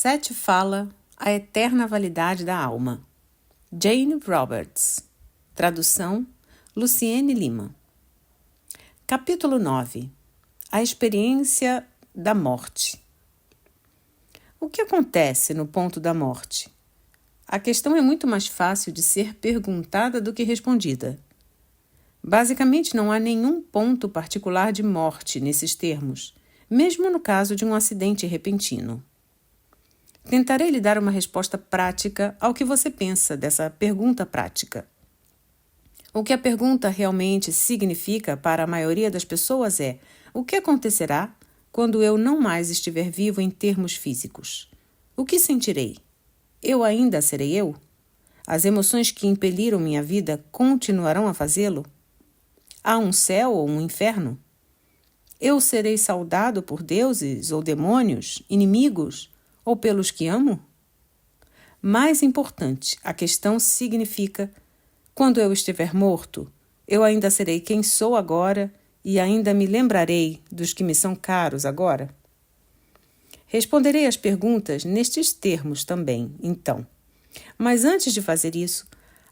Sete fala a eterna validade da alma. Jane Roberts. Tradução, Luciene Lima. Capítulo 9. A experiência da morte. O que acontece no ponto da morte? A questão é muito mais fácil de ser perguntada do que respondida. Basicamente, não há nenhum ponto particular de morte nesses termos, mesmo no caso de um acidente repentino. Tentarei lhe dar uma resposta prática ao que você pensa dessa pergunta prática. O que a pergunta realmente significa para a maioria das pessoas é: o que acontecerá quando eu não mais estiver vivo em termos físicos? O que sentirei? Eu ainda serei eu? As emoções que impeliram minha vida continuarão a fazê-lo? Há um céu ou um inferno? Eu serei saudado por deuses ou demônios, inimigos ou pelos que amo? Mais importante, a questão significa: quando eu estiver morto, eu ainda serei quem sou agora e ainda me lembrarei dos que me são caros agora? Responderei às perguntas nestes termos também, então. Mas antes de fazer isso,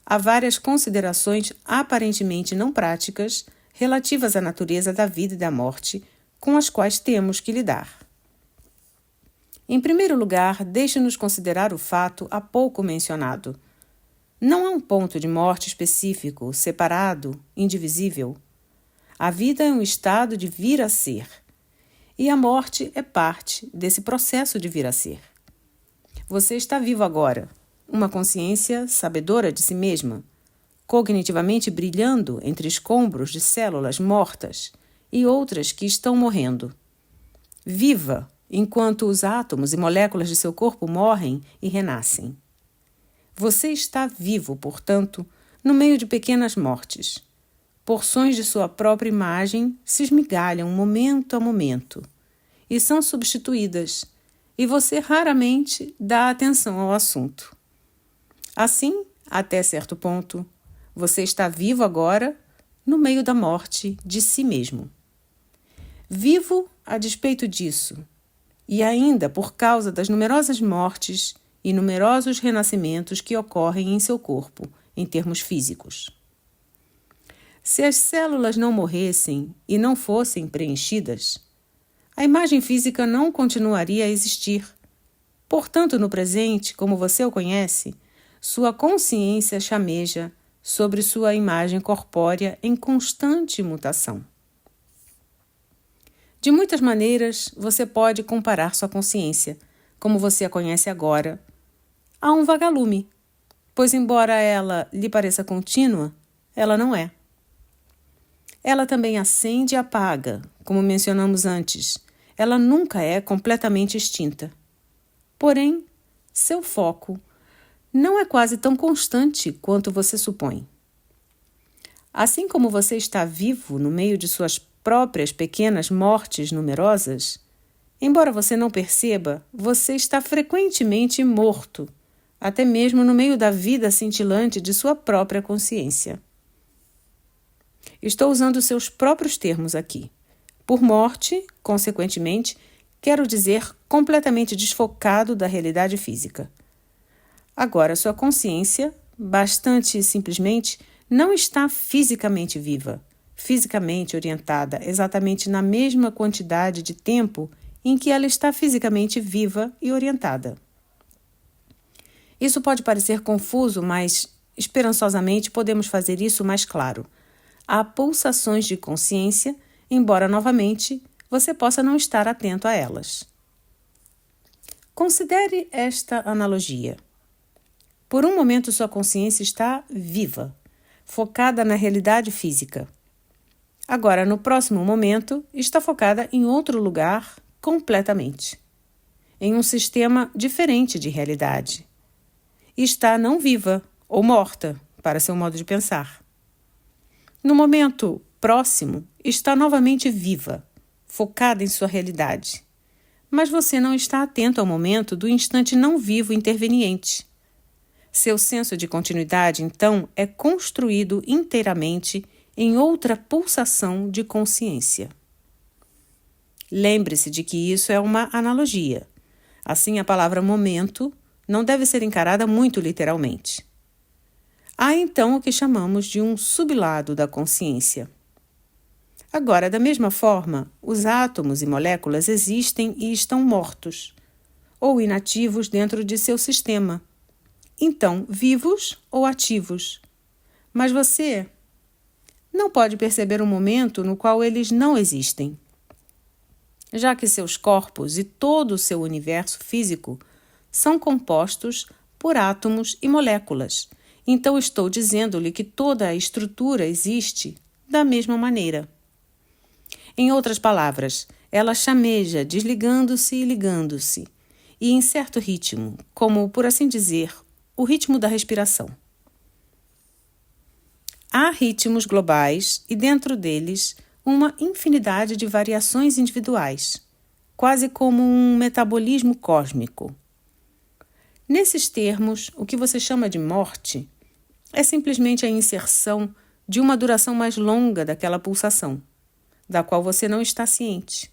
há várias considerações aparentemente não práticas relativas à natureza da vida e da morte com as quais temos que lidar. Em primeiro lugar, deixe-nos considerar o fato há pouco mencionado. Não há um ponto de morte específico, separado, indivisível. A vida é um estado de vir a ser, e a morte é parte desse processo de vir a ser. Você está vivo agora, uma consciência sabedora de si mesma, cognitivamente brilhando entre escombros de células mortas e outras que estão morrendo. Viva enquanto os átomos e moléculas de seu corpo morrem e renascem. Você está vivo, portanto, no meio de pequenas mortes. Porções de sua própria imagem se esmigalham momento a momento e são substituídas, e você raramente dá atenção ao assunto. Assim, até certo ponto, você está vivo agora no meio da morte de si mesmo. Vivo a despeito disso, e ainda por causa das numerosas mortes e numerosos renascimentos que ocorrem em seu corpo, em termos físicos. Se as células não morressem e não fossem preenchidas, a imagem física não continuaria a existir. Portanto, no presente, como você o conhece, sua consciência chameja sobre sua imagem corpórea em constante mutação. De muitas maneiras, você pode comparar sua consciência, como você a conhece agora, a um vagalume, pois embora ela lhe pareça contínua, ela não é. Ela também acende e apaga, como mencionamos antes. Ela nunca é completamente extinta. Porém, seu foco não é quase tão constante quanto você supõe. Assim como você está vivo no meio de suas próprias pequenas mortes numerosas, embora você não perceba, você está frequentemente morto, até mesmo no meio da vida cintilante de sua própria consciência. Estou usando seus próprios termos aqui. Por morte, consequentemente, quero dizer completamente desfocado da realidade física. Agora, sua consciência, bastante simplesmente, não está fisicamente viva, fisicamente orientada exatamente na mesma quantidade de tempo em que ela está fisicamente viva e orientada. Isso pode parecer confuso, mas esperançosamente podemos fazer isso mais claro. Há pulsações de consciência, embora novamente você possa não estar atento a elas. Considere esta analogia. Por um momento sua consciência está viva, focada na realidade física. Agora, no próximo momento, está focada em outro lugar completamente, em um sistema diferente de realidade. Está não viva ou morta, para seu modo de pensar. No momento próximo, está novamente viva, focada em sua realidade. Mas você não está atento ao momento do instante não vivo interveniente. Seu senso de continuidade, então, é construído inteiramente em outra pulsação de consciência. Lembre-se de que isso é uma analogia. Assim, a palavra momento não deve ser encarada muito literalmente. Há então o que chamamos de um sublado da consciência. Agora, da mesma forma, os átomos e moléculas existem e estão mortos, ou inativos dentro de seu sistema. Então, vivos ou ativos. Mas você não pode perceber um momento no qual eles não existem, já que seus corpos e todo o seu universo físico são compostos por átomos e moléculas. Então, estou dizendo-lhe que toda a estrutura existe da mesma maneira. Em outras palavras, ela chameja, desligando-se e ligando-se, e em certo ritmo, como, por assim dizer, o ritmo da respiração. Há ritmos globais e, dentro deles, uma infinidade de variações individuais, quase como um metabolismo cósmico. Nesses termos, o que você chama de morte é simplesmente a inserção de uma duração mais longa daquela pulsação, da qual você não está ciente.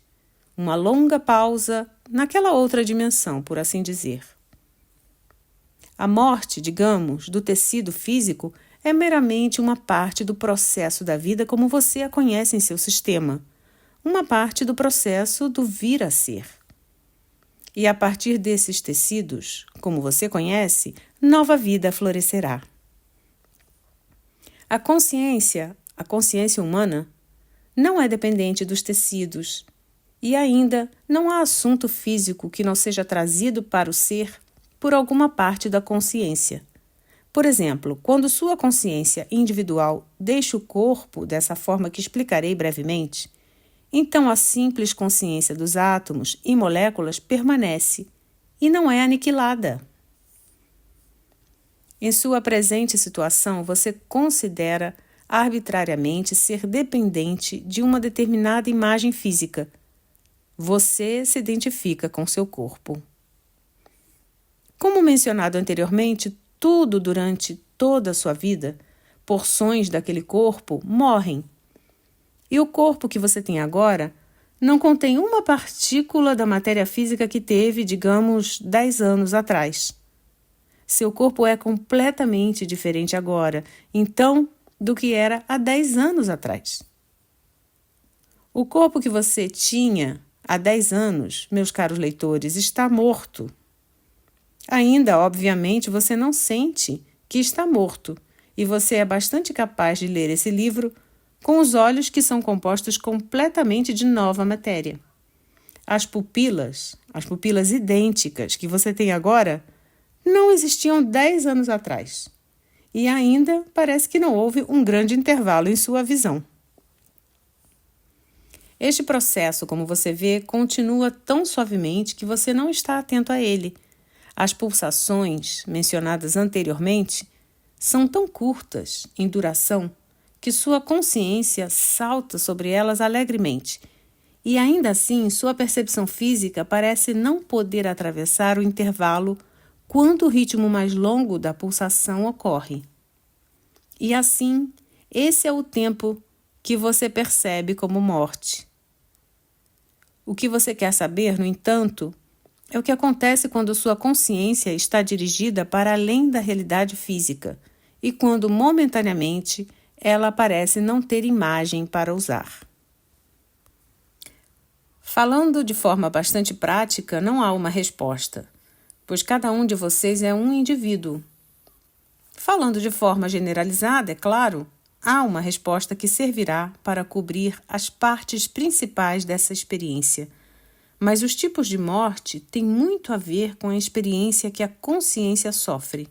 Uma longa pausa naquela outra dimensão, por assim dizer. A morte, digamos, do tecido físico é meramente uma parte do processo da vida como você a conhece em seu sistema, uma parte do processo do vir a ser. E a partir desses tecidos, como você conhece, nova vida florescerá. A consciência humana, não é dependente dos tecidos, e ainda não há assunto físico que não seja trazido para o ser por alguma parte da consciência. Por exemplo, quando sua consciência individual deixa o corpo dessa forma que explicarei brevemente, então a simples consciência dos átomos e moléculas permanece e não é aniquilada. Em sua presente situação, você considera arbitrariamente ser dependente de uma determinada imagem física. Você se identifica com seu corpo. Como mencionado anteriormente, tudo durante toda a sua vida, porções daquele corpo morrem. E o corpo que você tem agora não contém uma partícula da matéria física que teve, digamos, 10 anos atrás. Seu corpo é completamente diferente agora, então, do que era há 10 anos atrás. O corpo que você tinha há 10 anos, meus caros leitores, está morto. Ainda, obviamente, você não sente que está morto, e você é bastante capaz de ler esse livro com os olhos que são compostos completamente de nova matéria. As pupilas idênticas que você tem agora, não existiam 10 anos atrás. E ainda parece que não houve um grande intervalo em sua visão. Este processo, como você vê, continua tão suavemente que você não está atento a ele. As pulsações mencionadas anteriormente são tão curtas em duração que sua consciência salta sobre elas alegremente, e ainda assim sua percepção física parece não poder atravessar o intervalo quando o ritmo mais longo da pulsação ocorre. E assim, esse é o tempo que você percebe como morte. O que você quer saber, no entanto, é o que acontece quando sua consciência está dirigida para além da realidade física e quando, momentaneamente, ela parece não ter imagem para usar. Falando de forma bastante prática, não há uma resposta, pois cada um de vocês é um indivíduo. Falando de forma generalizada, é claro, há uma resposta que servirá para cobrir as partes principais dessa experiência. Mas os tipos de morte têm muito a ver com a experiência que a consciência sofre.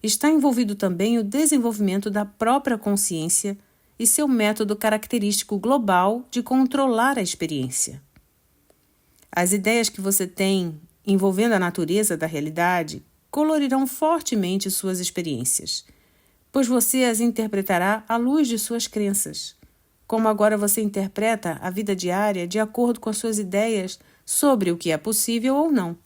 Está envolvido também o desenvolvimento da própria consciência e seu método característico global de controlar a experiência. As ideias que você tem envolvendo a natureza da realidade colorirão fortemente suas experiências, pois você as interpretará à luz de suas crenças, como agora você interpreta a vida diária de acordo com as suas ideias sobre o que é possível ou não.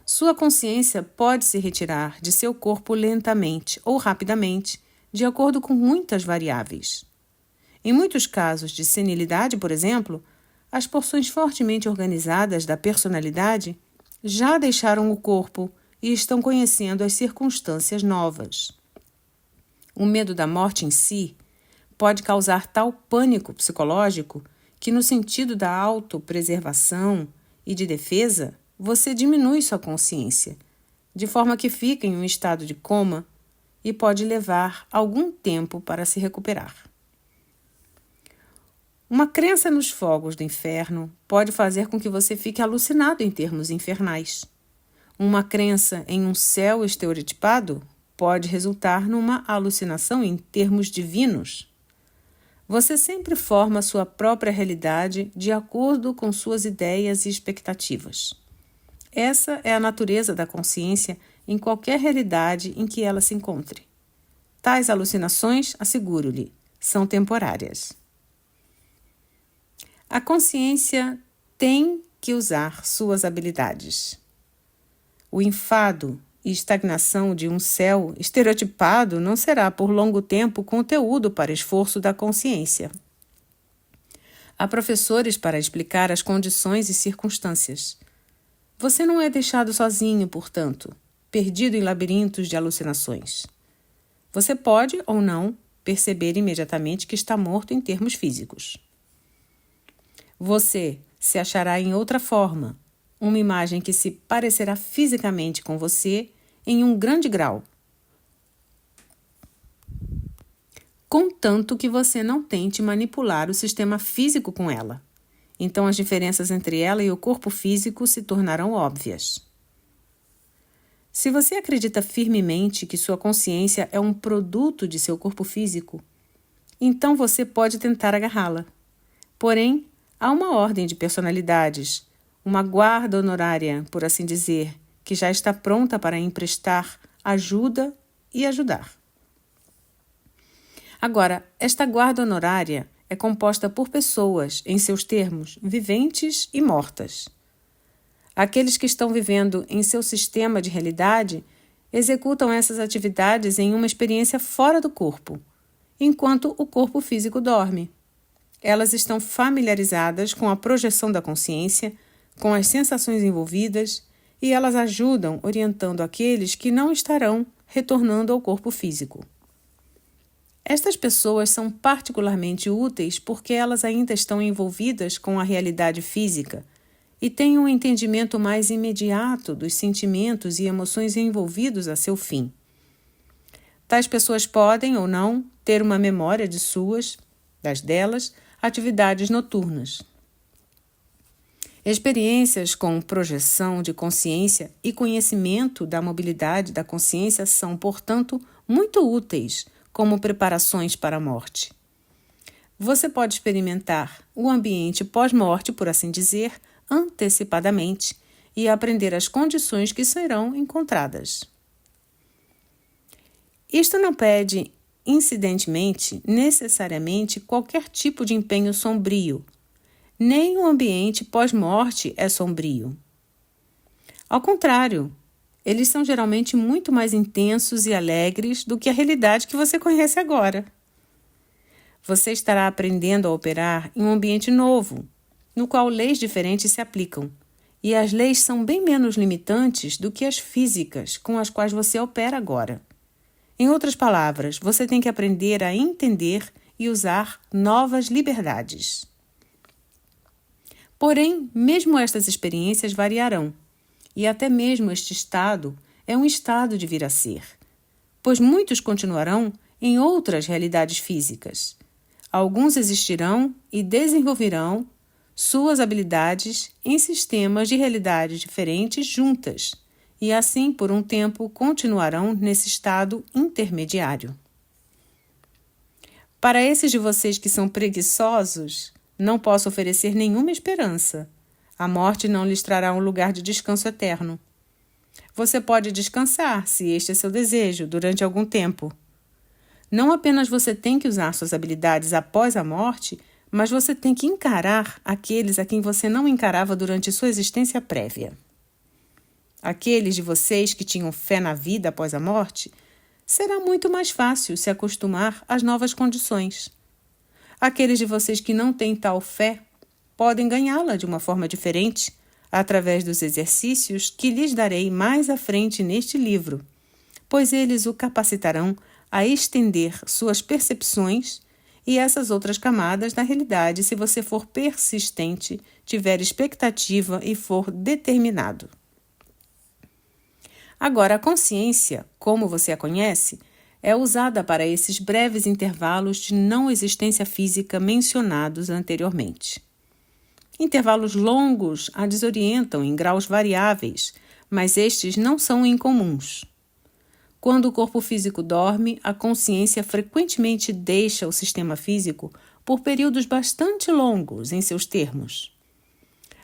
Sua consciência pode se retirar de seu corpo lentamente ou rapidamente, de acordo com muitas variáveis. Em muitos casos de senilidade, por exemplo, as porções fortemente organizadas da personalidade já deixaram o corpo e estão conhecendo as circunstâncias novas. O medo da morte em si pode causar tal pânico psicológico que, no sentido da autopreservação e de defesa, você diminui sua consciência, de forma que fica em um estado de coma e pode levar algum tempo para se recuperar. Uma crença nos fogos do inferno pode fazer com que você fique alucinado em termos infernais. Uma crença em um céu estereotipado pode resultar numa alucinação em termos divinos. Você sempre forma sua própria realidade de acordo com suas ideias e expectativas. Essa é a natureza da consciência em qualquer realidade em que ela se encontre. Tais alucinações, asseguro-lhe, são temporárias. A consciência tem que usar suas habilidades. O enfado e estagnação de um céu estereotipado não será por longo tempo conteúdo para esforço da consciência. Há professores para explicar as condições e circunstâncias. Você não é deixado sozinho, portanto, perdido em labirintos de alucinações. Você pode ou não perceber imediatamente que está morto em termos físicos. Você se achará em outra forma, uma imagem que se parecerá fisicamente com você em um grande grau, contanto que você não tente manipular o sistema físico com ela. Então as diferenças entre ela e o corpo físico se tornarão óbvias. Se você acredita firmemente que sua consciência é um produto de seu corpo físico, então você pode tentar agarrá-la. Porém, há uma ordem de personalidades, uma guarda honorária, por assim dizer, que já está pronta para emprestar ajuda e ajudar. Agora, esta guarda honorária é composta por pessoas, em seus termos, viventes e mortas. Aqueles que estão vivendo em seu sistema de realidade executam essas atividades em uma experiência fora do corpo, enquanto o corpo físico dorme. Elas estão familiarizadas com a projeção da consciência, com as sensações envolvidas, e elas ajudam orientando aqueles que não estarão retornando ao corpo físico. Estas pessoas são particularmente úteis porque elas ainda estão envolvidas com a realidade física e têm um entendimento mais imediato dos sentimentos e emoções envolvidos a seu fim. Tais pessoas podem ou não ter uma memória das delas, atividades noturnas. Experiências com projeção de consciência e conhecimento da mobilidade da consciência são, portanto, muito úteis como preparações para a morte. Você pode experimentar o ambiente pós-morte, por assim dizer, antecipadamente e aprender as condições que serão encontradas. Isto não pede, incidentemente, necessariamente qualquer tipo de empenho sombrio. Nem o ambiente pós-morte é sombrio. Ao contrário, eles são geralmente muito mais intensos e alegres do que a realidade que você conhece agora. Você estará aprendendo a operar em um ambiente novo, no qual leis diferentes se aplicam, e as leis são bem menos limitantes do que as físicas com as quais você opera agora. Em outras palavras, você tem que aprender a entender e usar novas liberdades. Porém, mesmo estas experiências variarão, e até mesmo este estado é um estado de vir a ser, pois muitos continuarão em outras realidades físicas. Alguns existirão e desenvolverão suas habilidades em sistemas de realidades diferentes juntas, e assim por um tempo continuarão nesse estado intermediário. Para esses de vocês que são preguiçosos, não posso oferecer nenhuma esperança. A morte não lhes trará um lugar de descanso eterno. Você pode descansar, se este é seu desejo, durante algum tempo. Não apenas você tem que usar suas habilidades após a morte, mas você tem que encarar aqueles a quem você não encarava durante sua existência prévia. Aqueles de vocês que tinham fé na vida após a morte, será muito mais fácil se acostumar às novas condições. Aqueles de vocês que não têm tal fé podem ganhá-la de uma forma diferente, através dos exercícios que lhes darei mais à frente neste livro, pois eles o capacitarão a estender suas percepções e essas outras camadas da realidade se você for persistente, tiver expectativa e for determinado. Agora, a consciência, como você a conhece, é usada para esses breves intervalos de não existência física mencionados anteriormente. Intervalos longos a desorientam em graus variáveis, mas estes não são incomuns. Quando o corpo físico dorme, a consciência frequentemente deixa o sistema físico por períodos bastante longos em seus termos.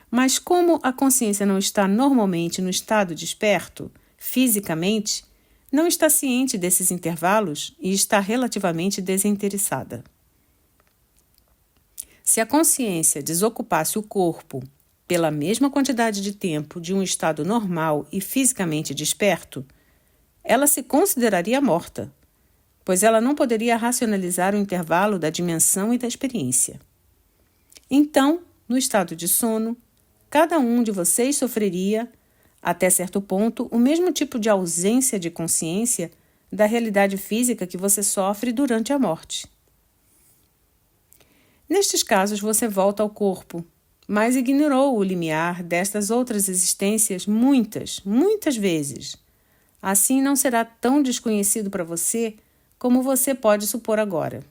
Mas como a consciência não está normalmente no estado desperto, fisicamente, não está ciente desses intervalos e está relativamente desinteressada. Se a consciência desocupasse o corpo pela mesma quantidade de tempo de um estado normal e fisicamente desperto, ela se consideraria morta, pois ela não poderia racionalizar o intervalo da dimensão e da experiência. Então, no estado de sono, cada um de vocês sofreria, até certo ponto, o mesmo tipo de ausência de consciência da realidade física que você sofre durante a morte. Nestes casos, você volta ao corpo, mas ignorou o limiar destas outras existências muitas vezes. Assim não será tão desconhecido para você como você pode supor agora.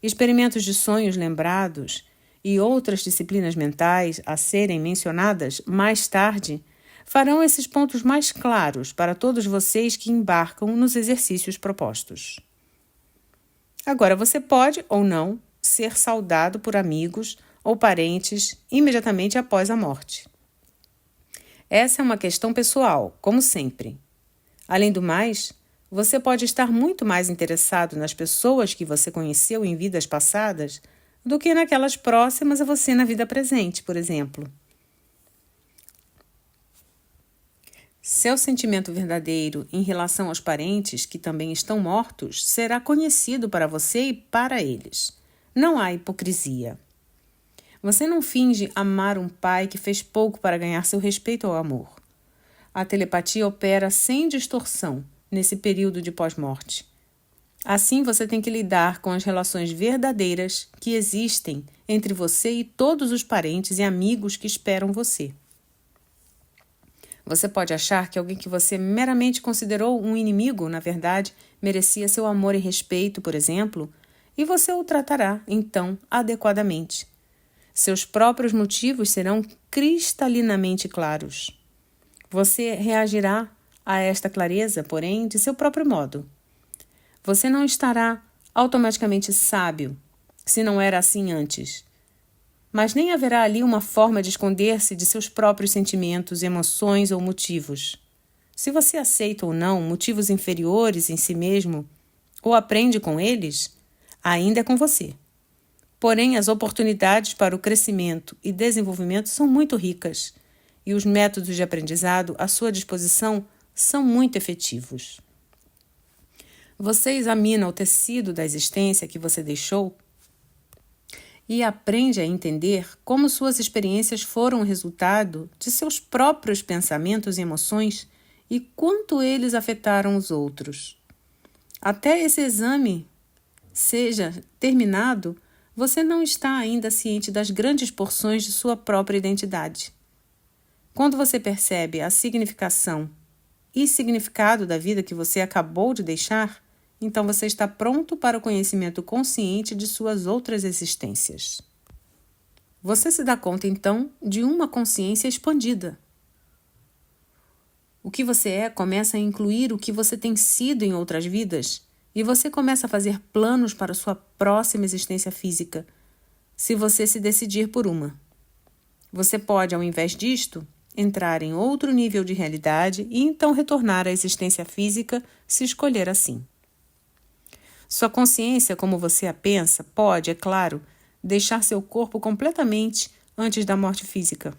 Experimentos de sonhos lembrados e outras disciplinas mentais a serem mencionadas mais tarde farão esses pontos mais claros para todos vocês que embarcam nos exercícios propostos. Agora, você pode ou não ser saudado por amigos ou parentes imediatamente após a morte. Essa é uma questão pessoal, como sempre. Além do mais, você pode estar muito mais interessado nas pessoas que você conheceu em vidas passadas do que naquelas próximas a você na vida presente, por exemplo. Seu sentimento verdadeiro em relação aos parentes que também estão mortos será conhecido para você e para eles. Não há hipocrisia. Você não finge amar um pai que fez pouco para ganhar seu respeito ou amor. A telepatia opera sem distorção nesse período de pós-morte. Assim, você tem que lidar com as relações verdadeiras que existem entre você e todos os parentes e amigos que esperam você. Você pode achar que alguém que você meramente considerou um inimigo, na verdade, merecia seu amor e respeito, por exemplo, e você o tratará, então, adequadamente. Seus próprios motivos serão cristalinamente claros. Você reagirá a esta clareza, porém, de seu próprio modo. Você não estará automaticamente sábio, se não era assim antes. Mas nem haverá ali uma forma de esconder-se de seus próprios sentimentos, emoções ou motivos. Se você aceita ou não motivos inferiores em si mesmo, ou aprende com eles, ainda é com você. Porém, as oportunidades para o crescimento e desenvolvimento são muito ricas, e os métodos de aprendizado à sua disposição são muito efetivos. Você examina o tecido da existência que você deixou e aprende a entender como suas experiências foram o resultado de seus próprios pensamentos e emoções e quanto eles afetaram os outros. Até esse exame seja terminado, você não está ainda ciente das grandes porções de sua própria identidade. Quando você percebe a significação e significado da vida que você acabou de deixar, então você está pronto para o conhecimento consciente de suas outras existências. Você se dá conta, então, de uma consciência expandida. O que você é começa a incluir o que você tem sido em outras vidas, e você começa a fazer planos para sua próxima existência física, se você se decidir por uma. Você pode, ao invés disto, entrar em outro nível de realidade e então retornar à existência física, se escolher assim. Sua consciência, como você a pensa, pode, é claro, deixar seu corpo completamente antes da morte física.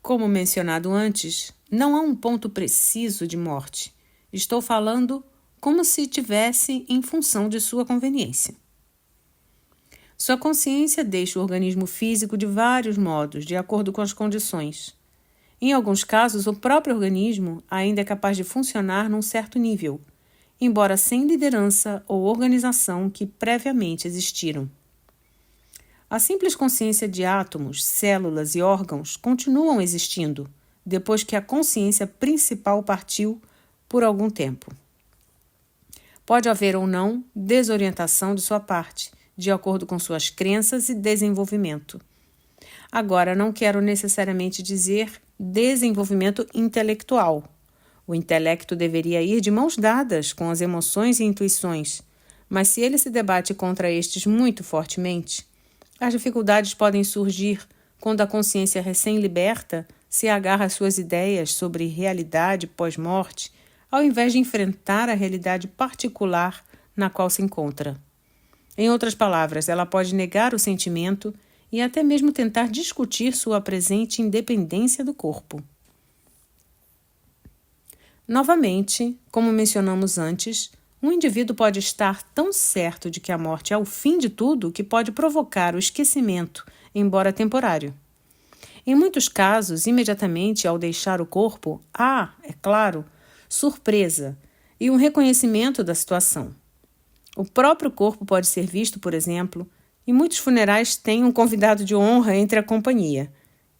Como mencionado antes, não há um ponto preciso de morte. Estou falando como se tivesse em função de sua conveniência. Sua consciência deixa o organismo físico de vários modos, de acordo com as condições. Em alguns casos, o próprio organismo ainda é capaz de funcionar num certo nível, embora sem liderança ou organização que previamente existiram. A simples consciência de átomos, células e órgãos continuam existindo, depois que a consciência principal partiu por algum tempo. Pode haver ou não desorientação de sua parte, de acordo com suas crenças e desenvolvimento. Agora, não quero necessariamente dizer desenvolvimento intelectual. O intelecto deveria ir de mãos dadas com as emoções e intuições, mas se ele se debate contra estes muito fortemente, as dificuldades podem surgir quando a consciência recém-liberta se agarra às suas ideias sobre realidade pós-morte, ao invés de enfrentar a realidade particular na qual se encontra. Em outras palavras, ela pode negar o sentimento e até mesmo tentar discutir sua presente independência do corpo. Novamente, como mencionamos antes, um indivíduo pode estar tão certo de que a morte é o fim de tudo que pode provocar o esquecimento, embora temporário. Em muitos casos, imediatamente ao deixar o corpo, há, é claro, surpresa e um reconhecimento da situação. O próprio corpo pode ser visto, por exemplo, e muitos funerais têm um convidado de honra entre a companhia,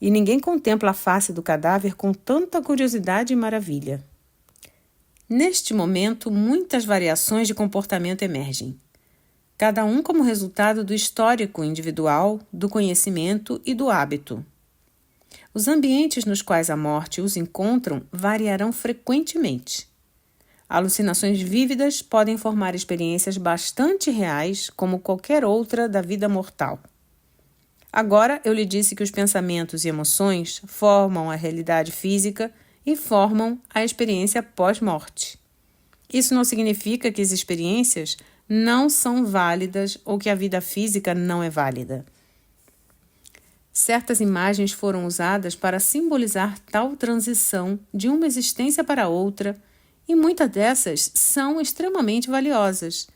e ninguém contempla a face do cadáver com tanta curiosidade e maravilha. Neste momento, muitas variações de comportamento emergem, cada um como resultado do histórico individual, do conhecimento e do hábito. Os ambientes nos quais a morte os encontram variarão frequentemente. Alucinações vívidas podem formar experiências bastante reais, como qualquer outra da vida mortal. Agora eu lhe disse que os pensamentos e emoções formam a realidade física e formam a experiência pós-morte. Isso não significa que as experiências não são válidas ou que a vida física não é válida. Certas imagens foram usadas para simbolizar tal transição de uma existência para outra, e muitas dessas são extremamente valiosas,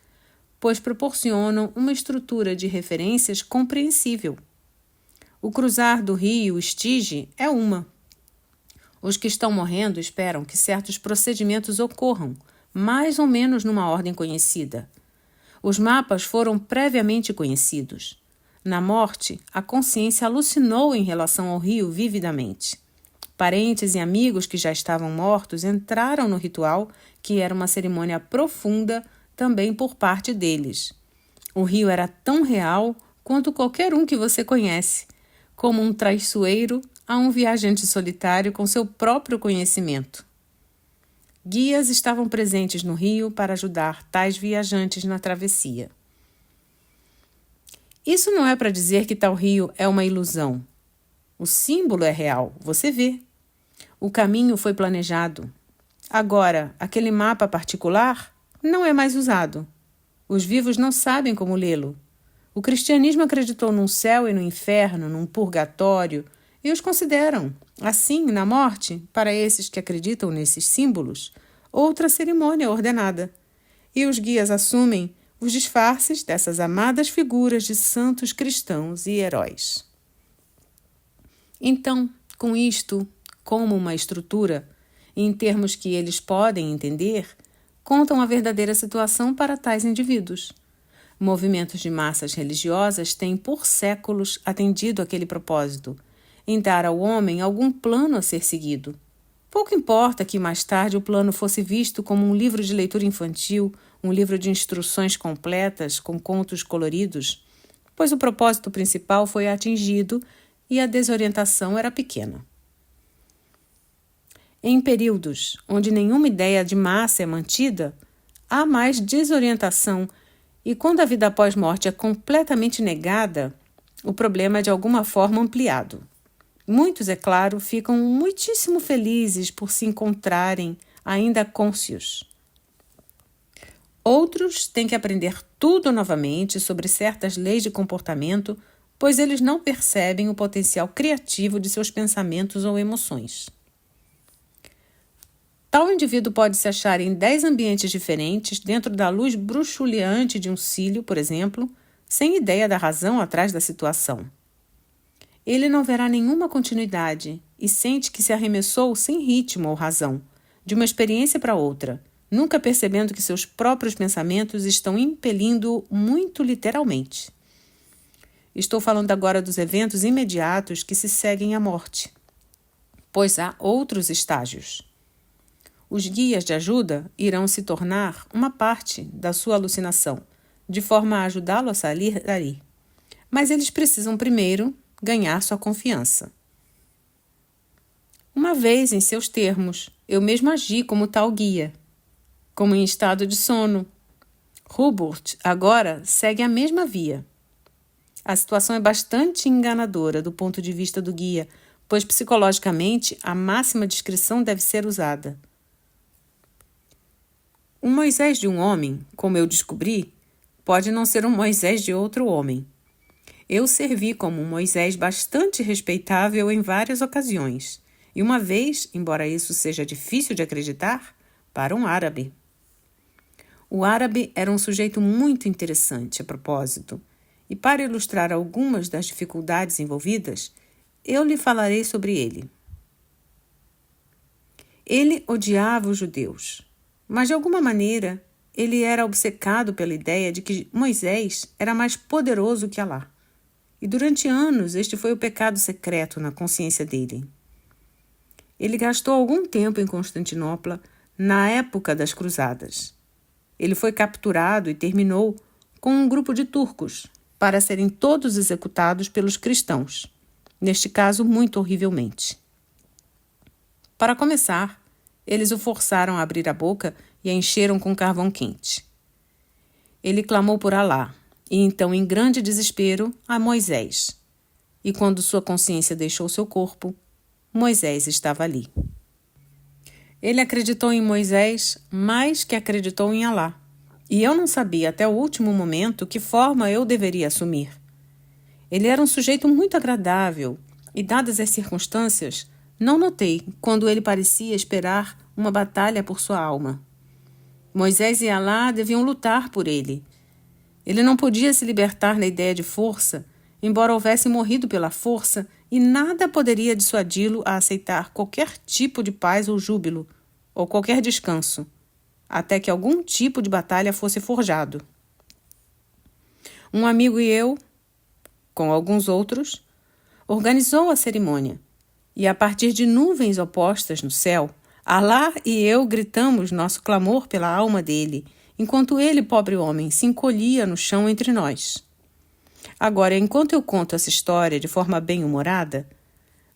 pois proporcionam uma estrutura de referências compreensível. O cruzar do rio Styx é uma. Os que estão morrendo esperam que certos procedimentos ocorram, mais ou menos numa ordem conhecida. Os mapas foram previamente conhecidos. Na morte, a consciência alucinou em relação ao rio vividamente. Parentes e amigos que já estavam mortos entraram no ritual, que era uma cerimônia profunda também por parte deles. O rio era tão real quanto qualquer um que você conhece, como um traiçoeiro a um viajante solitário com seu próprio conhecimento. Guias estavam presentes no rio para ajudar tais viajantes na travessia. Isso não é para dizer que tal rio é uma ilusão. O símbolo é real, você vê. O caminho foi planejado. Agora, aquele mapa particular não é mais usado. Os vivos não sabem como lê-lo. O cristianismo acreditou num céu e no inferno, num purgatório, e os consideram, assim, na morte, para esses que acreditam nesses símbolos, outra cerimônia ordenada. E os guias assumem os disfarces dessas amadas figuras de santos cristãos e heróis. Então, com isto, como uma estrutura, em termos que eles podem entender, contam a verdadeira situação para tais indivíduos. Movimentos de massas religiosas têm por séculos atendido aquele propósito, em dar ao homem algum plano a ser seguido. Pouco importa que mais tarde o plano fosse visto como um livro de leitura infantil, um livro de instruções completas com contos coloridos, pois o propósito principal foi atingido e a desorientação era pequena. Em períodos onde nenhuma ideia de massa é mantida, há mais desorientação, e quando a vida após morte é completamente negada, o problema é de alguma forma ampliado. Muitos, é claro, ficam muitíssimo felizes por se encontrarem ainda cônscios. Outros têm que aprender tudo novamente sobre certas leis de comportamento, pois eles não percebem o potencial criativo de seus pensamentos ou emoções. Tal indivíduo pode se achar em 10 ambientes diferentes, dentro da luz bruxuleante de um cílio, por exemplo, sem ideia da razão atrás da situação. Ele não verá nenhuma continuidade e sente que se arremessou sem ritmo ou razão, de uma experiência para outra, nunca percebendo que seus próprios pensamentos estão impelindo-o muito literalmente. Estou falando agora dos eventos imediatos que se seguem à morte, pois há outros estágios. Os guias de ajuda irão se tornar uma parte da sua alucinação, de forma a ajudá-lo a sair dali. Mas eles precisam primeiro ganhar sua confiança. Uma vez em seus termos, eu mesmo agi como tal guia, como em estado de sono. Hubert agora segue a mesma via. A situação é bastante enganadora do ponto de vista do guia, pois psicologicamente a máxima descrição deve ser usada. Um Moisés de um homem, como eu descobri, pode não ser um Moisés de outro homem. Eu servi como um Moisés bastante respeitável em várias ocasiões, e uma vez, embora isso seja difícil de acreditar, para um árabe. O árabe era um sujeito muito interessante, a propósito, e para ilustrar algumas das dificuldades envolvidas, eu lhe falarei sobre ele. Ele odiava os judeus, mas de alguma maneira ele era obcecado pela ideia de que Moisés era mais poderoso que Alá. E durante anos este foi o pecado secreto na consciência dele. Ele gastou algum tempo em Constantinopla na época das cruzadas. Ele foi capturado e terminou com um grupo de turcos para serem todos executados pelos cristãos, neste caso muito horrivelmente. Para começar, eles o forçaram a abrir a boca e a encheram com carvão quente. Ele clamou por Alá, e então, em grande desespero, a Moisés. E quando sua consciência deixou seu corpo, Moisés estava ali. Ele acreditou em Moisés mais que acreditou em Alá, e eu não sabia até o último momento que forma eu deveria assumir. Ele era um sujeito muito agradável, e dadas as circunstâncias, não notei quando ele parecia esperar uma batalha por sua alma. Moisés e Alá deviam lutar por ele. Ele não podia se libertar da ideia de força, embora houvesse morrido pela força, e nada poderia dissuadi-lo a aceitar qualquer tipo de paz ou júbilo, ou qualquer descanso, até que algum tipo de batalha fosse forjado. Um amigo e eu, com alguns outros, organizou a cerimônia, e a partir de nuvens opostas no céu, Alá e eu gritamos nosso clamor pela alma dele, enquanto ele, pobre homem, se encolhia no chão entre nós. Agora, enquanto eu conto essa história de forma bem-humorada,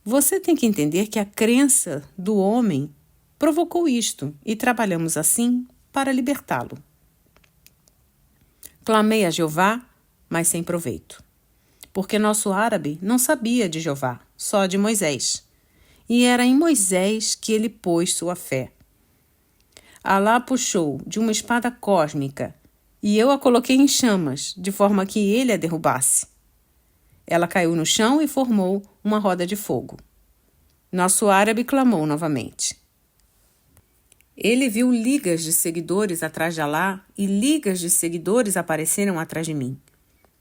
você tem que entender que a crença do homem provocou isto e trabalhamos assim para libertá-lo. Clamei a Jeová, mas sem proveito, porque nosso árabe não sabia de Jeová, só de Moisés, e era em Moisés que ele pôs sua fé. Alá puxou de uma espada cósmica e eu a coloquei em chamas, de forma que ele a derrubasse. Ela caiu no chão e formou uma roda de fogo. Nosso árabe clamou novamente. Ele viu ligas de seguidores atrás de Alá e ligas de seguidores apareceram atrás de mim.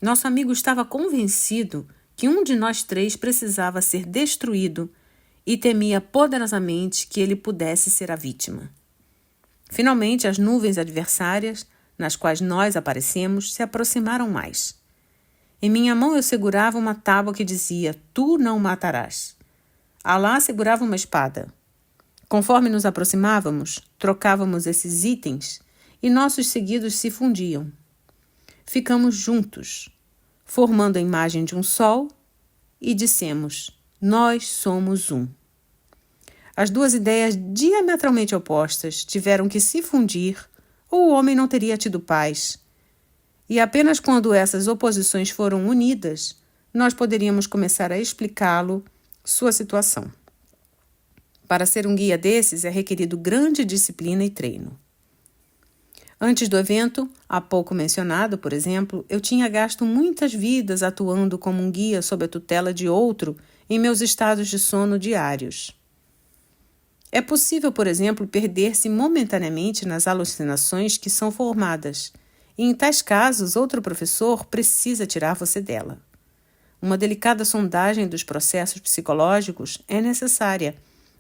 Nosso amigo estava convencido que um de nós três precisava ser destruído e temia poderosamente que ele pudesse ser a vítima. Finalmente, as nuvens adversárias, nas quais nós aparecemos, se aproximaram mais. Em minha mão eu segurava uma tábua que dizia, tu não matarás. Alá segurava uma espada. Conforme nos aproximávamos, trocávamos esses itens e nossos seguidos se fundiam. Ficamos juntos, formando a imagem de um sol e dissemos, nós somos um. As duas ideias diametralmente opostas tiveram que se fundir ou o homem não teria tido paz. E apenas quando essas oposições foram unidas, nós poderíamos começar a explicá-lo sua situação. Para ser um guia desses é requerido grande disciplina e treino. Antes do evento, há pouco mencionado, por exemplo, eu tinha gasto muitas vidas atuando como um guia sob a tutela de outro em meus estados de sono diários. É possível, por exemplo, perder-se momentaneamente nas alucinações que são formadas, e em tais casos outro professor precisa tirar você dela. Uma delicada sondagem dos processos psicológicos é necessária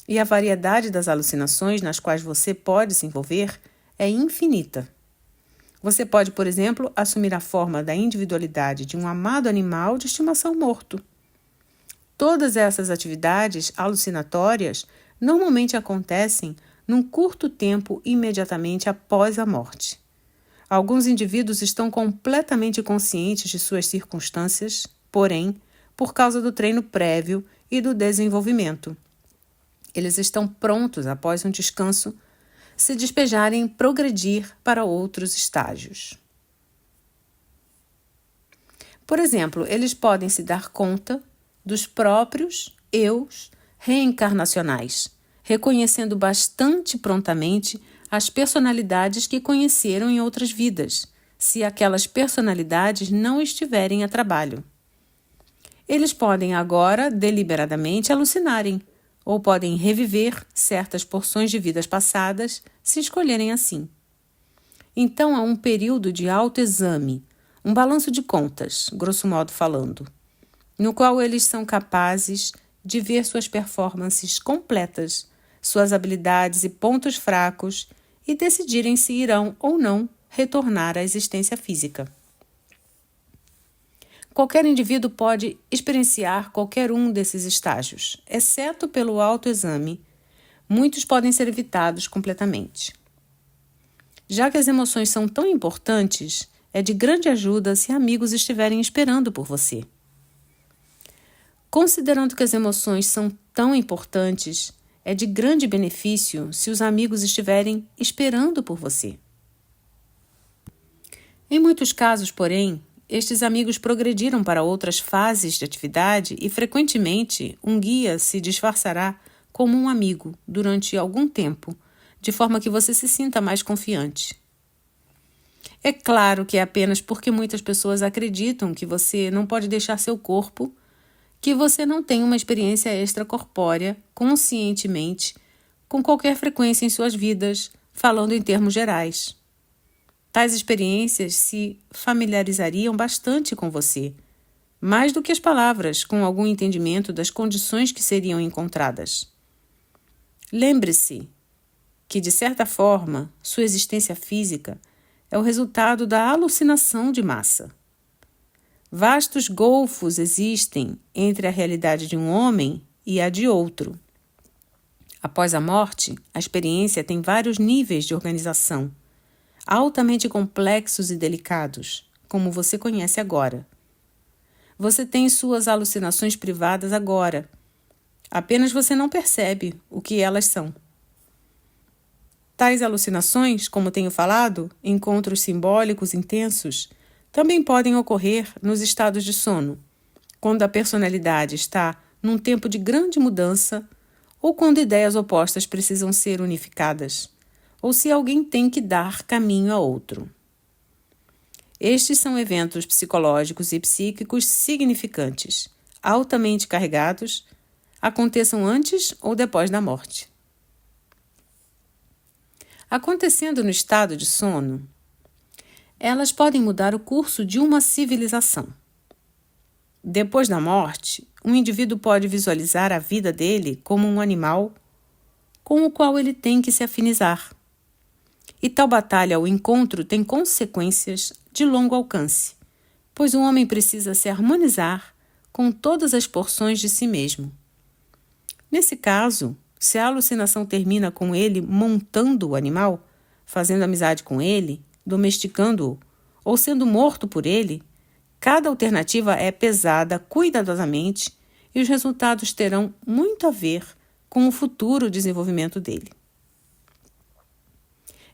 e a variedade das alucinações nas quais você pode se envolver é infinita. Você pode, por exemplo, assumir a forma da individualidade de um amado animal de estimação morto. Todas essas atividades alucinatórias normalmente acontecem num curto tempo imediatamente após a morte. Alguns indivíduos estão completamente conscientes de suas circunstâncias, porém, por causa do treino prévio e do desenvolvimento. Eles estão prontos, após um descanso, se despejarem e progredir para outros estágios. Por exemplo, eles podem se dar conta dos próprios eus reencarnacionais, reconhecendo bastante prontamente as personalidades que conheceram em outras vidas, se aquelas personalidades não estiverem a trabalho. Eles podem agora deliberadamente alucinarem, ou podem reviver certas porções de vidas passadas, se escolherem assim. Então há um período de autoexame, um balanço de contas, grosso modo falando, no qual eles são capazes de ver suas performances completas, suas habilidades e pontos fracos e decidirem se irão ou não retornar à existência física. Qualquer indivíduo pode experienciar qualquer um desses estágios, exceto pelo autoexame. Muitos podem ser evitados completamente. Já que as emoções são tão importantes, é de grande ajuda se amigos estiverem esperando por você. Considerando que as emoções são tão importantes, é de grande benefício se os amigos estiverem esperando por você. Em muitos casos, porém, estes amigos progrediram para outras fases de atividade e, frequentemente, um guia se disfarçará como um amigo durante algum tempo, de forma que você se sinta mais confiante. É claro que é apenas porque muitas pessoas acreditam que você não pode deixar seu corpo, que você não tem uma experiência extracorpórea, conscientemente, com qualquer frequência em suas vidas, falando em termos gerais. Tais experiências se familiarizariam bastante com você, mais do que as palavras, com algum entendimento das condições que seriam encontradas. Lembre-se que, de certa forma, sua existência física é o resultado da alucinação de massa. Vastos golfos existem entre a realidade de um homem e a de outro. Após a morte, a experiência tem vários níveis de organização, altamente complexos e delicados, como você conhece agora. Você tem suas alucinações privadas agora. Apenas você não percebe o que elas são. Tais alucinações, como tenho falado, encontros simbólicos intensos, também podem ocorrer nos estados de sono, quando a personalidade está num tempo de grande mudança ou quando ideias opostas precisam ser unificadas, ou se alguém tem que dar caminho a outro. Estes são eventos psicológicos e psíquicos significantes, altamente carregados, aconteçam antes ou depois da morte. Acontecendo no estado de sono, elas podem mudar o curso de uma civilização. Depois da morte, um indivíduo pode visualizar a vida dele como um animal com o qual ele tem que se afinizar. E tal batalha ou encontro tem consequências de longo alcance, pois o homem precisa se harmonizar com todas as porções de si mesmo. Nesse caso, se a alucinação termina com ele montando o animal, fazendo amizade com ele, domesticando-o ou sendo morto por ele, cada alternativa é pesada cuidadosamente e os resultados terão muito a ver com o futuro desenvolvimento dele.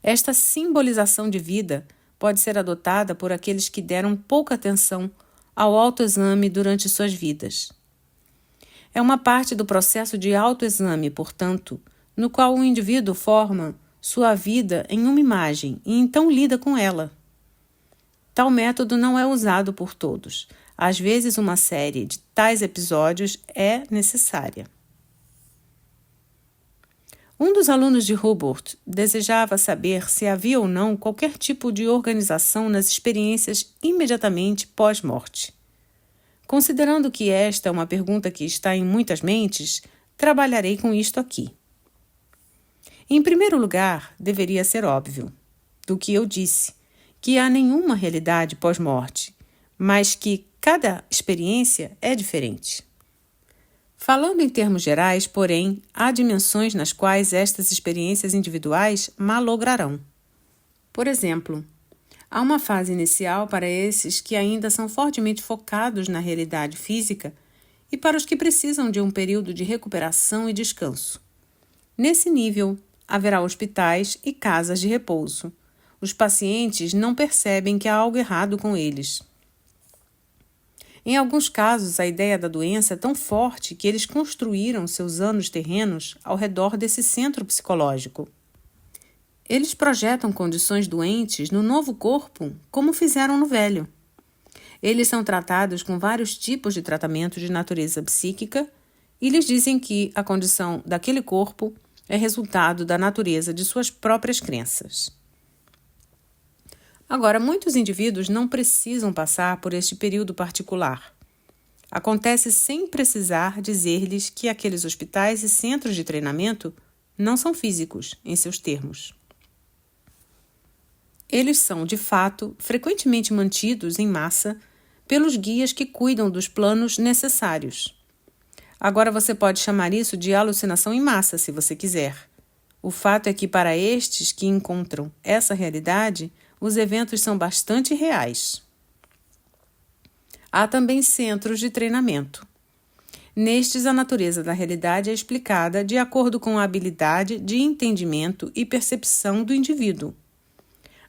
Esta simbolização de vida pode ser adotada por aqueles que deram pouca atenção ao autoexame durante suas vidas. É uma parte do processo de autoexame, portanto, no qual o indivíduo forma sua vida em uma imagem e então lida com ela. Tal método não é usado por todos. Às vezes, uma série de tais episódios é necessária. Um dos alunos de Hubbard desejava saber se havia ou não qualquer tipo de organização nas experiências imediatamente pós-morte. Considerando que esta é uma pergunta que está em muitas mentes, trabalharei com isto aqui. Em primeiro lugar, deveria ser óbvio, do que eu disse, que há nenhuma realidade pós-morte, mas que cada experiência é diferente. Falando em termos gerais, porém, há dimensões nas quais estas experiências individuais malograrão. Por exemplo, há uma fase inicial para esses que ainda são fortemente focados na realidade física e para os que precisam de um período de recuperação e descanso. Nesse nível, haverá hospitais e casas de repouso. Os pacientes não percebem que há algo errado com eles. Em alguns casos, a ideia da doença é tão forte que eles construíram seus anos terrenos ao redor desse centro psicológico. Eles projetam condições doentes no novo corpo, como fizeram no velho. Eles são tratados com vários tipos de tratamento de natureza psíquica e lhes dizem que a condição daquele corpo é resultado da natureza de suas próprias crenças. Agora, muitos indivíduos não precisam passar por este período particular. Acontece sem precisar dizer-lhes que aqueles hospitais e centros de treinamento não são físicos, em seus termos. Eles são, de fato, frequentemente mantidos em massa pelos guias que cuidam dos planos necessários. Agora você pode chamar isso de alucinação em massa, se você quiser. O fato é que, para estes que encontram essa realidade, os eventos são bastante reais. Há também centros de treinamento. Nestes, a natureza da realidade é explicada de acordo com a habilidade de entendimento e percepção do indivíduo.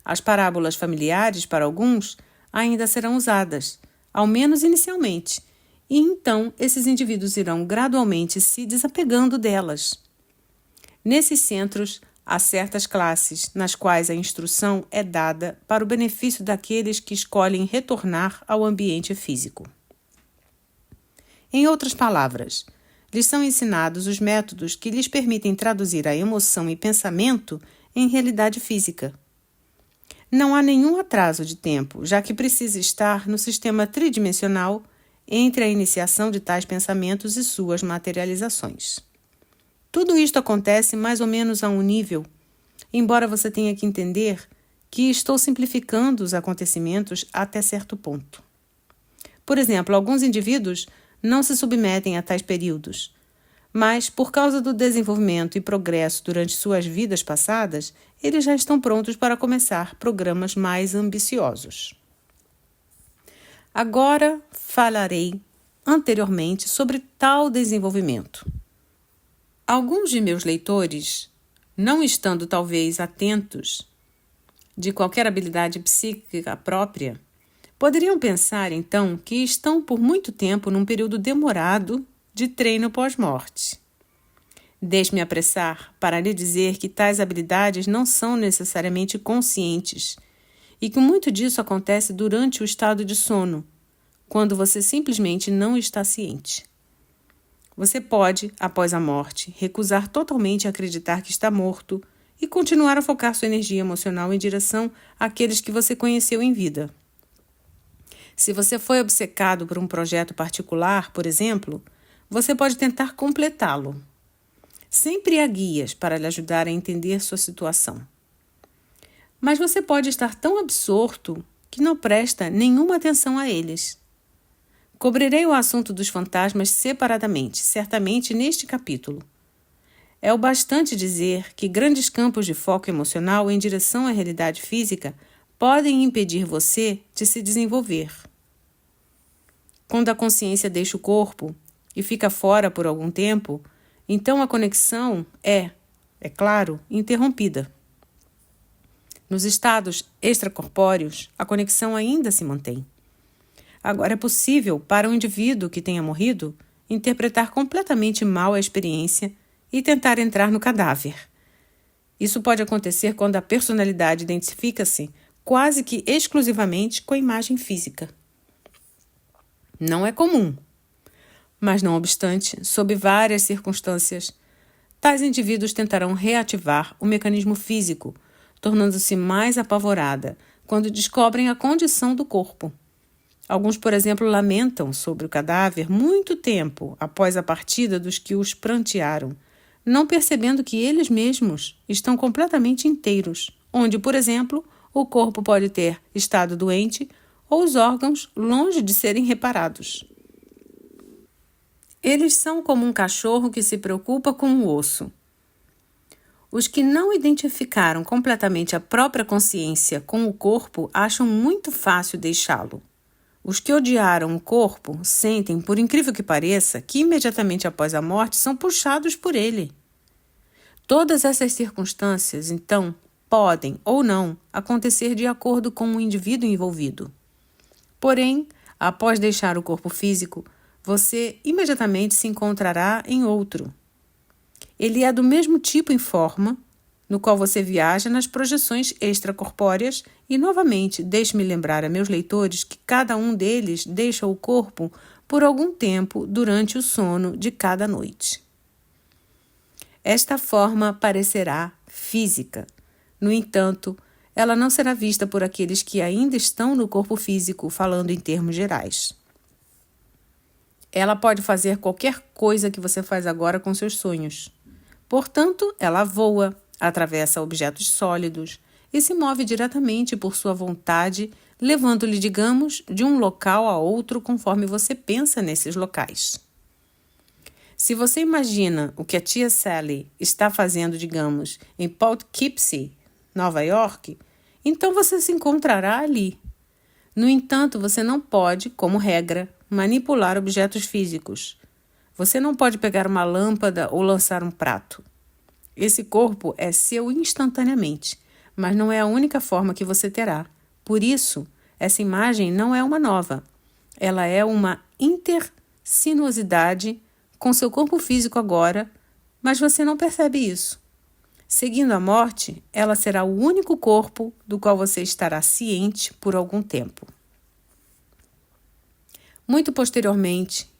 As parábolas familiares, para alguns, ainda serão usadas, ao menos inicialmente, e então esses indivíduos irão gradualmente se desapegando delas. Nesses centros, há certas classes nas quais a instrução é dada para o benefício daqueles que escolhem retornar ao ambiente físico. Em outras palavras, lhes são ensinados os métodos que lhes permitem traduzir a emoção e pensamento em realidade física. Não há nenhum atraso de tempo, já que precisa estar no sistema tridimensional entre a iniciação de tais pensamentos e suas materializações. Tudo isto acontece mais ou menos a um nível, embora você tenha que entender que estou simplificando os acontecimentos até certo ponto. Por exemplo, alguns indivíduos não se submetem a tais períodos, mas, por causa do desenvolvimento e progresso durante suas vidas passadas, eles já estão prontos para começar programas mais ambiciosos. Agora falarei anteriormente sobre tal desenvolvimento. Alguns de meus leitores, não estando talvez atentos de qualquer habilidade psíquica própria, poderiam pensar então que estão por muito tempo num período demorado de treino pós-morte. Deixe-me apressar para lhe dizer que tais habilidades não são necessariamente conscientes e que muito disso acontece durante o estado de sono, quando você simplesmente não está ciente. Você pode, após a morte, recusar totalmente acreditar que está morto e continuar a focar sua energia emocional em direção àqueles que você conheceu em vida. Se você foi obcecado por um projeto particular, por exemplo, você pode tentar completá-lo. Sempre há guias para lhe ajudar a entender sua situação. Mas você pode estar tão absorto que não presta nenhuma atenção a eles. Cobrirei o assunto dos fantasmas separadamente, certamente neste capítulo. É o bastante dizer que grandes campos de foco emocional em direção à realidade física podem impedir você de se desenvolver. Quando a consciência deixa o corpo e fica fora por algum tempo, então a conexão é claro, interrompida. Nos estados extracorpóreos, a conexão ainda se mantém. Agora é possível para um indivíduo que tenha morrido interpretar completamente mal a experiência e tentar entrar no cadáver. Isso pode acontecer quando a personalidade identifica-se quase que exclusivamente com a imagem física. Não é comum, mas não obstante, sob várias circunstâncias, tais indivíduos tentarão reativar o mecanismo físico, tornando-se mais apavorada quando descobrem a condição do corpo. Alguns, por exemplo, lamentam sobre o cadáver muito tempo após a partida dos que os prantearam, não percebendo que eles mesmos estão completamente inteiros, onde, por exemplo, o corpo pode ter estado doente ou os órgãos longe de serem reparados. Eles são como um cachorro que se preocupa com o osso. Os que não identificaram completamente a própria consciência com o corpo acham muito fácil deixá-lo. Os que odiaram o corpo sentem, por incrível que pareça, que imediatamente após a morte são puxados por ele. Todas essas circunstâncias, então, podem ou não acontecer de acordo com o indivíduo envolvido. Porém, após deixar o corpo físico, você imediatamente se encontrará em outro. Ele é do mesmo tipo em forma, no qual você viaja nas projeções extracorpóreas e, novamente, deixe-me lembrar a meus leitores que cada um deles deixa o corpo por algum tempo durante o sono de cada noite. Esta forma parecerá física. No entanto, ela não será vista por aqueles que ainda estão no corpo físico, falando em termos gerais. Ela pode fazer qualquer coisa que você faz agora com seus sonhos. Portanto, ela voa, atravessa objetos sólidos e se move diretamente por sua vontade, levando-lhe, digamos, de um local a outro conforme você pensa nesses locais. Se você imagina o que a tia Sally está fazendo, digamos, em Poughkeepsie, Nova York, então você se encontrará ali. No entanto, você não pode, como regra, manipular objetos físicos. Você não pode pegar uma lâmpada ou lançar um prato. Esse corpo é seu instantaneamente, mas não é a única forma que você terá. Por isso, essa imagem não é uma nova. Ela é uma intersinuosidade com seu corpo físico agora, mas você não percebe isso. Seguindo a morte, ela será o único corpo do qual você estará ciente por algum tempo. Muito posteriormente,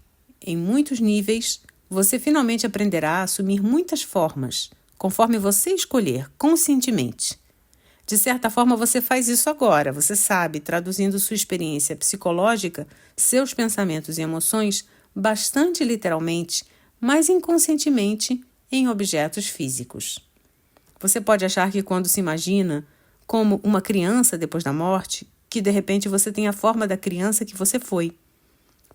em muitos níveis, você finalmente aprenderá a assumir muitas formas, conforme você escolher, conscientemente. De certa forma, você faz isso agora, você sabe, traduzindo sua experiência psicológica, seus pensamentos e emoções, bastante literalmente, mas inconscientemente, em objetos físicos. Você pode achar que quando se imagina como uma criança depois da morte, que de repente você tem a forma da criança que você foi.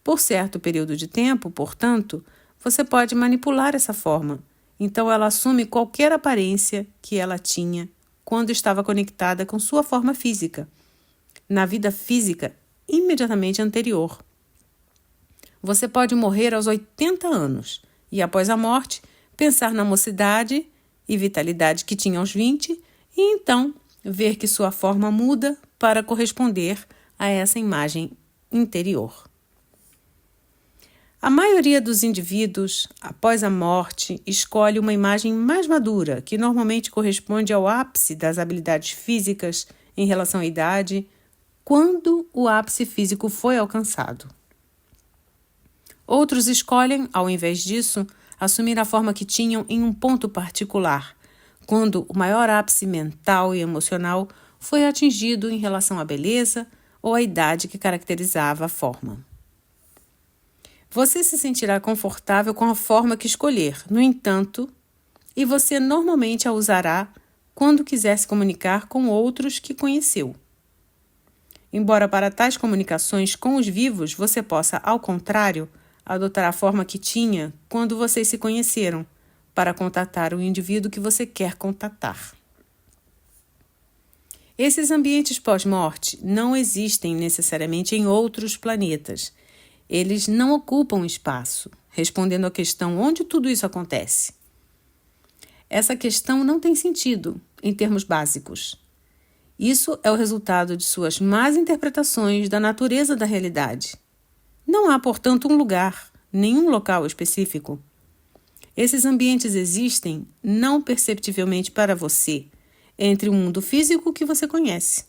Por certo período de tempo, portanto, você pode manipular essa forma. Então ela assume qualquer aparência que ela tinha quando estava conectada com sua forma física, na vida física imediatamente anterior. Você pode morrer aos 80 anos e, após a morte, pensar na mocidade e vitalidade que tinha aos 20 e então ver que sua forma muda para corresponder a essa imagem interior. A maioria dos indivíduos, após a morte, escolhe uma imagem mais madura, que normalmente corresponde ao ápice das habilidades físicas em relação à idade, quando o ápice físico foi alcançado. Outros escolhem, ao invés disso, assumir a forma que tinham em um ponto particular, quando o maior ápice mental e emocional foi atingido em relação à beleza ou à idade que caracterizava a forma. Você se sentirá confortável com a forma que escolher, no entanto, e você normalmente a usará quando quiser se comunicar com outros que conheceu. Embora para tais comunicações com os vivos você possa, ao contrário, adotar a forma que tinha quando vocês se conheceram, para contatar o indivíduo que você quer contatar. Esses ambientes pós-morte não existem necessariamente em outros planetas. Eles não ocupam espaço, respondendo à questão onde tudo isso acontece. Essa questão não tem sentido, em termos básicos. Isso é o resultado de suas más interpretações da natureza da realidade. Não há, portanto, um lugar, nenhum local específico. Esses ambientes existem não perceptivelmente para você, entre o mundo físico que você conhece.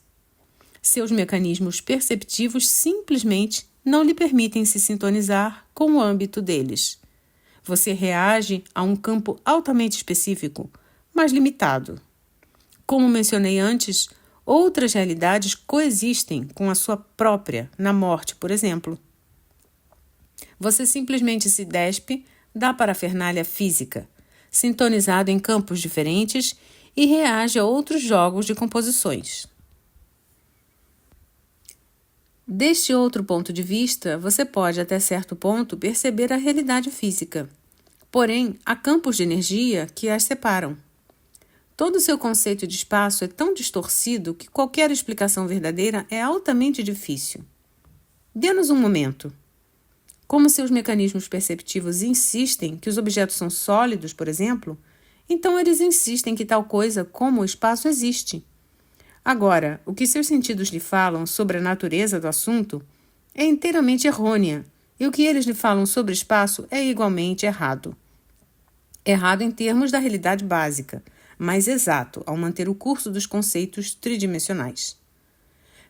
Seus mecanismos perceptivos simplesmente não lhe permitem se sintonizar com o âmbito deles. Você reage a um campo altamente específico, mas limitado. Como mencionei antes, outras realidades coexistem com a sua própria, na morte, por exemplo. Você simplesmente se despe da parafernália física, sintonizado em campos diferentes, e reage a outros jogos de composições. Deste outro ponto de vista, você pode, até certo ponto, perceber a realidade física. Porém, há campos de energia que as separam. Todo o seu conceito de espaço é tão distorcido que qualquer explicação verdadeira é altamente difícil. Dê-nos um momento. Como seus mecanismos perceptivos insistem que os objetos são sólidos, por exemplo, então eles insistem que tal coisa como o espaço existe. Agora, o que seus sentidos lhe falam sobre a natureza do assunto é inteiramente errônea, e o que eles lhe falam sobre espaço é igualmente errado. Errado em termos da realidade básica, mas exato ao manter o curso dos conceitos tridimensionais.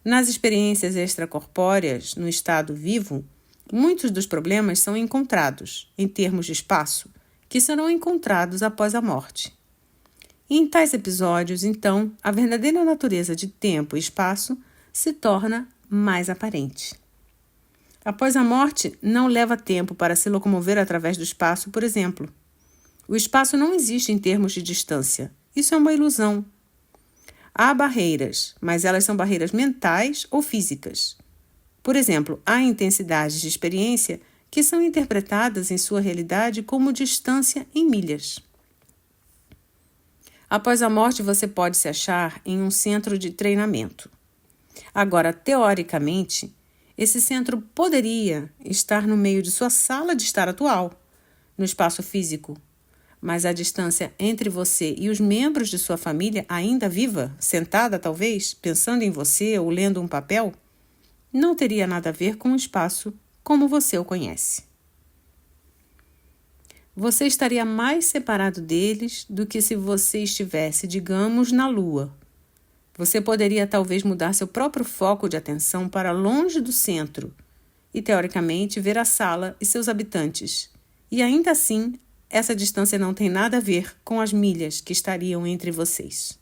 Nas experiências extracorpóreas, no estado vivo, muitos dos problemas são encontrados, em termos de espaço, que serão encontrados após a morte. E em tais episódios, então, a verdadeira natureza de tempo e espaço se torna mais aparente. Após a morte, não leva tempo para se locomover através do espaço, por exemplo. O espaço não existe em termos de distância. Isso é uma ilusão. Há barreiras, mas elas são barreiras mentais ou físicas. Por exemplo, há intensidades de experiência que são interpretadas em sua realidade como distância em milhas. Após a morte, você pode se achar em um centro de treinamento. Agora, teoricamente, esse centro poderia estar no meio de sua sala de estar atual, no espaço físico, mas a distância entre você e os membros de sua família ainda viva, sentada talvez, pensando em você ou lendo um papel, não teria nada a ver com o espaço como você o conhece. Você estaria mais separado deles do que se você estivesse, digamos, na Lua. Você poderia talvez mudar seu próprio foco de atenção para longe do centro e, teoricamente, ver a sala e seus habitantes. E ainda assim, essa distância não tem nada a ver com as milhas que estariam entre vocês.